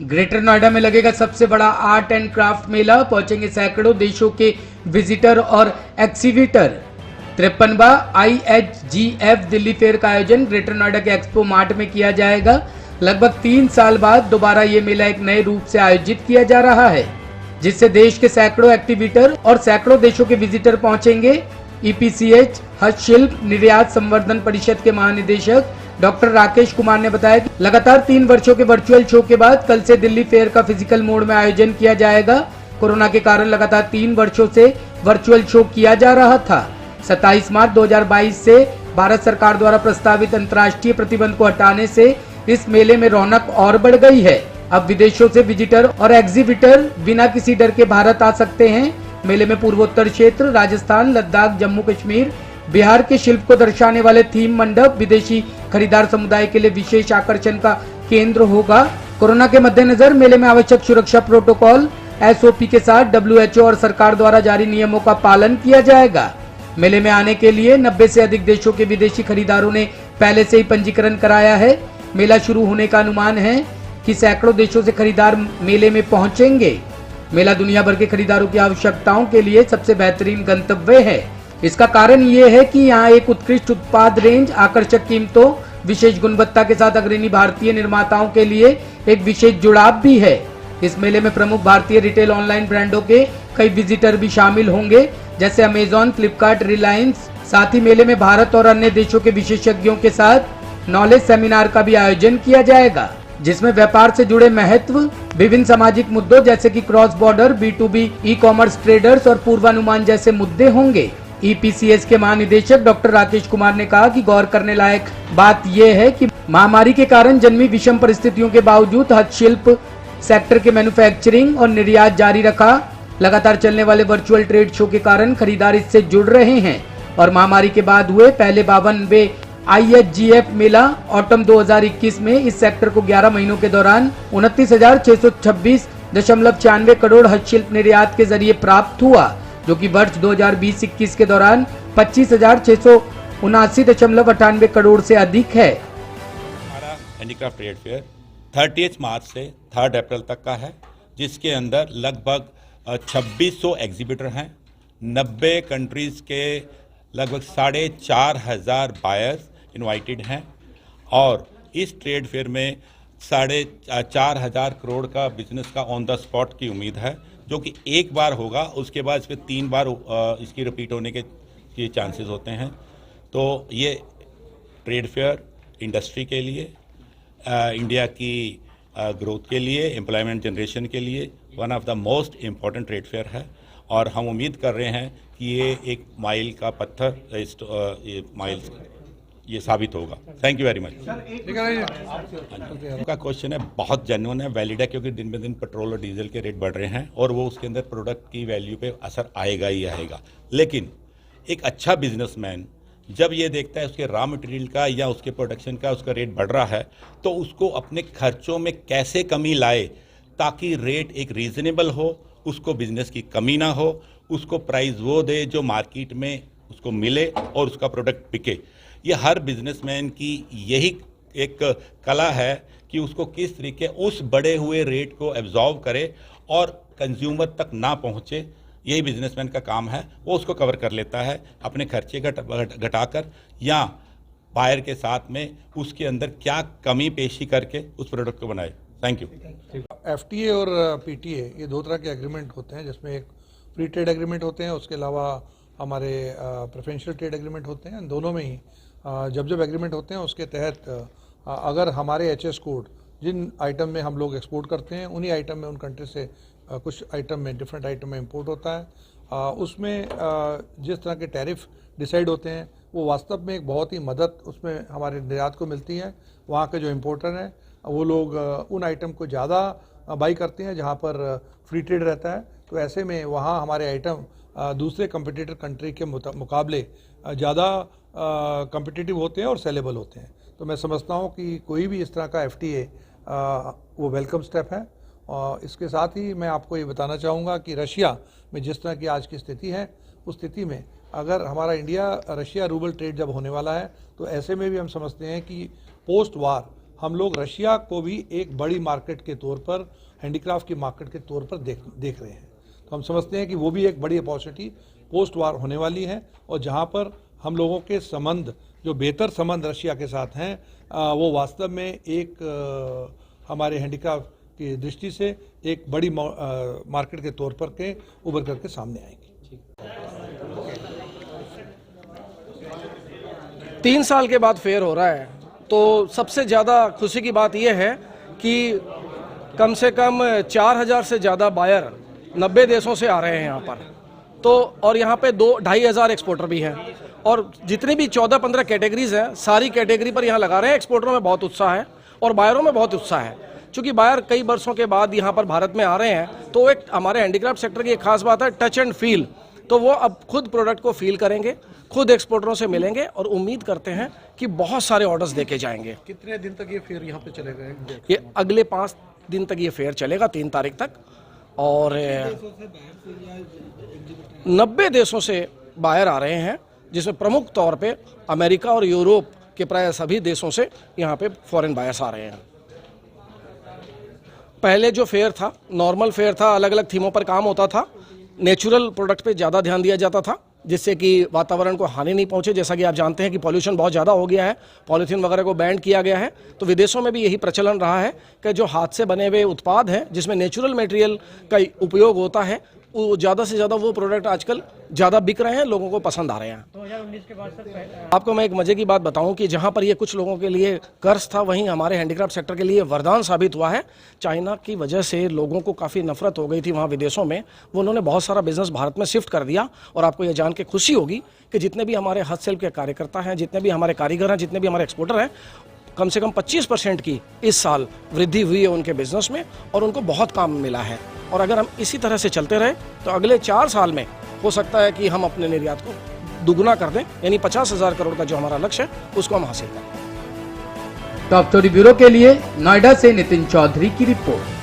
Greater Noida में लगेगा सबसे बड़ा आर्ट एंड क्राफ्ट मेला, पहुंचेंगे सैकड़ों देशों के विजिटर और एक्सिबिटर। 53वां IHGF दिल्ली फेयर का आयोजन ग्रेटर नोएडा के एक्सपो मार्ट में किया जाएगा। लगभग 3 साल बाद दोबारा ये मेला एक नए रूप से आयोजित किया जा रहा है, जिससे देश के सैकड़ों एक्टिविटर और सैकड़ों देशों के विजिटर पहुंचेंगे। EPCH हस्तशिल्प निर्यात संवर्धन परिषद के महानिदेशक डॉक्टर राकेश कुमार ने बताया कि लगातार 3 वर्षों के वर्चुअल शो के बाद कल से दिल्ली फेयर का फिजिकल मोड में आयोजन किया जाएगा। कोरोना के कारण लगातार 3 वर्षों से वर्चुअल शो किया जा रहा था। 27 मार्च 2022 से भारत सरकार द्वारा प्रस्तावित अंतर्राष्ट्रीय प्रतिबंध को हटाने से इस मेले में रौनक और बढ़ गई है। अब विदेशों से विजिटर और एग्जिबिटर बिना किसी डर के भारत आ सकते हैं। मेले में पूर्वोत्तर क्षेत्र, राजस्थान, लद्दाख, जम्मू कश्मीर, बिहार के शिल्प को दर्शाने वाले थीम मंडप विदेशी खरीदार समुदाय के लिए विशेष आकर्षण का केंद्र होगा। कोरोना के मद्देनजर मेले में आवश्यक सुरक्षा प्रोटोकॉल SOP के साथ WHO और सरकार द्वारा जारी नियमों का पालन किया जाएगा। मेले में आने के लिए 90 से अधिक देशों के विदेशी खरीदारों ने पहले से ही पंजीकरण कराया है। मेला शुरू होने का अनुमान है कि सैकड़ों देशों से खरीदार मेले में पहुंचेंगे। मेला दुनिया भर के खरीदारों की आवश्यकताओं के लिए सबसे बेहतरीन गंतव्य है। इसका कारण ये है कि यहाँ एक उत्कृष्ट उत्पाद रेंज, आकर्षक कीमतों, विशेष गुणवत्ता के साथ अग्रणी भारतीय निर्माताओं के लिए एक विशेष जुड़ाव भी है। इस मेले में प्रमुख भारतीय रिटेल ऑनलाइन ब्रांडों के कई विजिटर भी शामिल होंगे, जैसे अमेजॉन, फ्लिपकार्ट, रिलायंस। साथ ही मेले में भारत और अन्य देशों के विशेषज्ञों के साथ नॉलेज सेमिनार का भी आयोजन किया जाएगा, जिसमें व्यापार से जुड़े महत्व, विभिन्न सामाजिक मुद्दों जैसे कि cross border, B2B, e-commerce traders और पूर्वानुमान जैसे मुद्दे होंगे। EPCS के महानिदेशक डॉक्टर राकेश कुमार ने कहा कि गौर करने लायक बात यह है कि महामारी के कारण जन्मी विषम परिस्थितियों के बावजूद हस्तशिल्प सेक्टर के मैन्युफैक्चरिंग और निर्यात जारी रखा। लगातार चलने वाले वर्चुअल ट्रेड शो के कारण खरीदार इससे जुड़ रहे हैं और महामारी के बाद हुए पहले 52वें IHGF मेला ऑटम 2021 में इस सेक्टर को 11 महीनों के दौरान 29,626.96 करोड़ हस्तशिल्प निर्यात के जरिए प्राप्त हुआ, जो कि वर्ष 2020-21 के दौरान 25,679.98 करोड़ से अधिक है। हमारा हैंडीक्राफ्ट ट्रेड फेयर 30 मार्च से 3 अप्रैल तक का है, जिसके अंदर लगभग 2600 एग्जीबिटर हैं। 90 कंट्रीज़ के लगभग 4,500 बायर्स इनवाइटेड हैं और इस ट्रेड फेयर में 4,500 करोड़ का बिजनेस का ऑन द स्पॉट की उम्मीद है, जो कि एक बार होगा, उसके बाद इस पर 3 बार इसकी रिपीट होने के चांसेस होते हैं। तो ये ट्रेड फेयर इंडस्ट्री के लिए, इंडिया की ग्रोथ के लिए, एम्प्लॉयमेंट जनरेशन के लिए one of the most important trade fair है और हम उम्मीद कर रहे हैं कि ये एक माइल का पत्थर, ये साबित होगा। Thank you very much. आपका क्वेश्चन है बहुत जेन्युइन है, वैलिड है, क्योंकि दिन ब दिन पेट्रोल और डीजल के रेट बढ़ रहे हैं और वो उसके अंदर प्रोडक्ट की वैल्यू पे असर आएगा ही आएगा। लेकिन एक अच्छा बिजनेसमैन जब ये देखता है उसके रॉ मटेरियल का या उसके प्रोडक्शन का उसका रेट बढ़ रहा है, तो उसको अपने खर्चों में कैसे कमी लाए ताकि रेट एक रीज़नेबल हो, उसको बिजनेस की कमी ना हो, उसको प्राइस वो दे जो मार्केट में उसको मिले और उसका प्रोडक्ट बिके। ये हर बिजनेसमैन की यही एक कला है कि उसको किस तरीके उस बढ़े हुए रेट को एब्जॉर्व करे और कंज्यूमर तक ना पहुँचे। यही बिजनेसमैन का काम है, वो उसको कवर कर लेता है अपने खर्चे घटाकर या बायर के साथ में उसके अंदर क्या कमी पेशी करके उस प्रोडक्ट को बनाए। Thank you. FTA और PTA ये 2 तरह के एग्रीमेंट होते हैं, जिसमें एक फ्री ट्रेड एग्रीमेंट होते हैं, उसके अलावा हमारे प्रेफरेंशियल ट्रेड एग्रीमेंट होते हैं। दोनों में ही जब एग्रीमेंट होते हैं उसके तहत अगर हमारे HS कोड जिन आइटम में हम लोग एक्सपोर्ट करते हैं उन्हीं आइटम में उन कंट्री से कुछ आइटम में, डिफरेंट आइटम में इंपोर्ट होता है, उसमें जिस तरह के टैरिफ डिसाइड होते हैं वो वास्तव में एक बहुत ही मदद उसमें हमारे निर्यात को मिलती है। वहाँ के जो इम्पोर्टर हैं वो लोग उन आइटम को ज़्यादा बाई करते हैं जहाँ पर फ्री ट्रेड रहता है, तो ऐसे में वहाँ हमारे आइटम दूसरे कम्पिटिटर कंट्री के मुकाबले ज़्यादा कम्पिटिटिव होते हैं और सेलेबल होते हैं। तो मैं समझता हूँ कि कोई भी इस तरह का FTA वो वेलकम स्टेप है। और इसके साथ ही मैं आपको ये बताना चाहूँगा कि रशिया में जिस तरह की आज की स्थिति है, उस स्थिति में अगर हमारा इंडिया रशिया रूबल ट्रेड जब होने वाला है, तो ऐसे में भी हम समझते हैं कि पोस्ट वार हम लोग रशिया को भी एक बड़ी मार्केट के तौर पर, हैंडीक्राफ्ट की मार्केट के तौर पर देख रहे हैं। तो हम समझते हैं कि वो भी एक बड़ी अपॉर्चुनिटी पोस्ट वार होने वाली है, और जहाँ पर हम लोगों के संबंध, जो बेहतर संबंध रशिया के साथ हैं, वो वास्तव में एक हमारे हैंडीक्राफ्ट की दृष्टि से एक बड़ी मार्केट के तौर पर के उभर करके सामने आएंगी। 3 साल के बाद फेयर हो रहा है, तो सबसे ज़्यादा खुशी की बात यह है कि कम से कम 4000 से ज़्यादा बायर 90 देशों से आ रहे हैं यहाँ पर। तो और यहाँ पे 2-2,500 एक्सपोर्टर भी हैं, और जितनी भी 14-15 कैटेगरीज हैं, सारी कैटेगरी पर यहाँ लगा रहे हैं। एक्सपोर्टरों में बहुत उत्साह है और बायरों में बहुत उत्साह है। चूँकि बायर कई वर्षों के बाद यहाँ पर भारत में आ रहे हैं, तो एक हमारे हैंडीक्राफ्ट सेक्टर की एक खास बात है टच एंड फील। तो वो अब खुद प्रोडक्ट को फील करेंगे, खुद एक्सपोर्टरों से मिलेंगे, और उम्मीद करते हैं कि बहुत सारे ऑर्डर्स देके जाएंगे। कितने दिन तक ये फेयर यहाँ पे चलेगा? ये अगले 5 दिन तक ये फेयर चलेगा, 3 तारीख तक। और 90 देशों से बायर आ रहे हैं, जिसमें प्रमुख तौर पे अमेरिका और यूरोप के प्राय सभी देशों से यहाँ पे फॉरेन बायर्स आ रहे हैं। पहले जो फेयर था, नॉर्मल फेयर था, अलग अलग थीमों पर काम होता था, नेचुरल प्रोडक्ट पे ज़्यादा ध्यान दिया जाता था, जिससे कि वातावरण को हानि नहीं पहुंचे। जैसा कि आप जानते हैं कि पॉल्यूशन बहुत ज़्यादा हो गया है, पॉलीथीन वगैरह को बैन किया गया है। तो विदेशों में भी यही प्रचलन रहा है कि जो हाथ से बने हुए उत्पाद हैं, जिसमें नेचुरल मटेरियल का उपयोग होता है, वो ज़्यादा से ज़्यादा वो प्रोडक्ट आजकल ज़्यादा बिक रहे हैं, लोगों को पसंद आ रहे हैं। 2019 के बाद सर आपको मैं एक मजे की बात बताऊं कि जहां पर ये कुछ लोगों के लिए कर्ज था, वहीं हमारे हैंडीक्राफ्ट सेक्टर के लिए वरदान साबित हुआ है। चाइना की वजह से लोगों को काफ़ी नफरत हो गई थी वहाँ विदेशों में, वो उन्होंने बहुत सारा बिजनेस भारत में शिफ्ट कर दिया। और आपको ये जान के खुशी होगी कि जितने भी हमारे हस्तशिल्प के कार्यकर्ता हैं, जितने भी हमारे कारीगर हैं, जितने भी हमारे एक्सपोर्टर हैं, कम से कम 25% की इस साल वृद्धि हुई है उनके बिजनेस में, और उनको बहुत काम मिला है। और अगर हम इसी तरह से चलते रहे तो अगले 4 साल में हो सकता है कि हम अपने निर्यात को दुगुना कर दें, यानी 50,000 करोड़ का जो हमारा लक्ष्य है उसको हम हासिल करें। टॉप स्टोरी ब्यूरो के लिए नोएडा से नितिन चौधरी की रिपोर्ट।